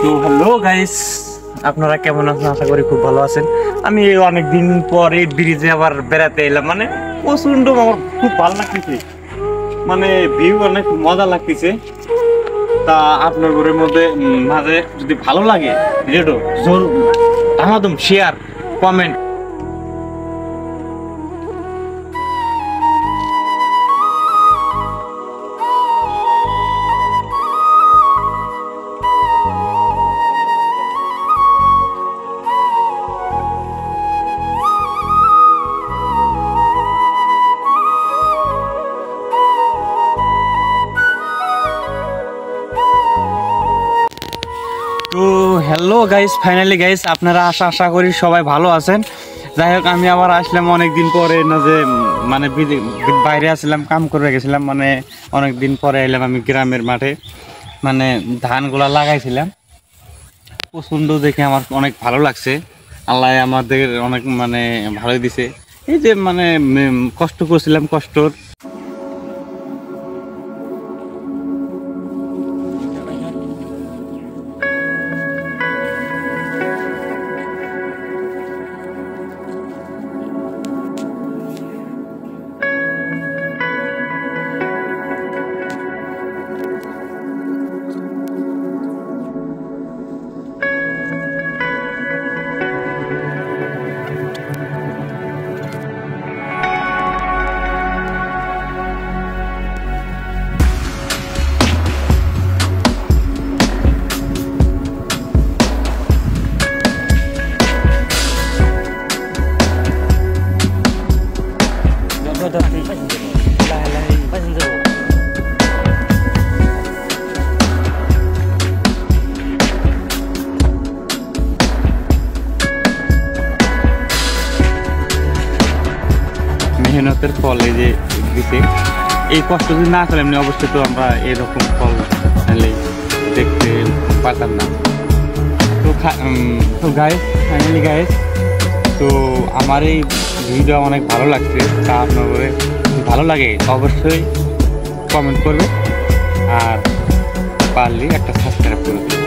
তো hello guys, আপনারা কেমন আছেন? আশা করি খুব ভালো আছেন। আমি অনেকদিন পর এই ব্রিজে আবার বেড়াতে এলাম, মানে প্রচন্ড আমার খুব ভালো লাগতেছে, মানে ভিউ অনেক মজা লাগতেছে। তা আপনার ঘরের মধ্যে মাঝে যদি ভালো লাগে ভিডিওটা জোর আমাদম শেয়ার কমেন্ট। তো হ্যালো গাইস, ফাইনালি গাইস আপনারা আশা করি সবাই ভালো আছেন। যাই হোক, আমি আবার আসলাম অনেকদিন পরে, না যে মানে বাইরে আসলাম, কাম করে গেছিলাম, মানে অনেকদিন পরে এলাম আমি গ্রামের মাঠে, মানে ধানগুলা লাগাইছিলাম। প্রচণ্ড দেখে আমার অনেক ভালো লাগছে। আল্লাহ আমাদের অনেক মানে ভালোই দিছে। এই যে মানে কষ্ট করছিলাম, কষ্টর মেহনতের ফল এই যে দিতে, এই কষ্ট যদি না করে এমনি অবশ্যই তো আমরা এরকম ফল দেখতে পারতাম না। তো গাইস, ফাইনালি গাইস, তো আমার এই ভিডিও অনেক ভালো লাগছে। তা আপনাদের যদি ভালো লাগে অবশ্যই কমেন্ট করবে, আর পারলে একটা সাবস্ক্রাইব করে দেবে।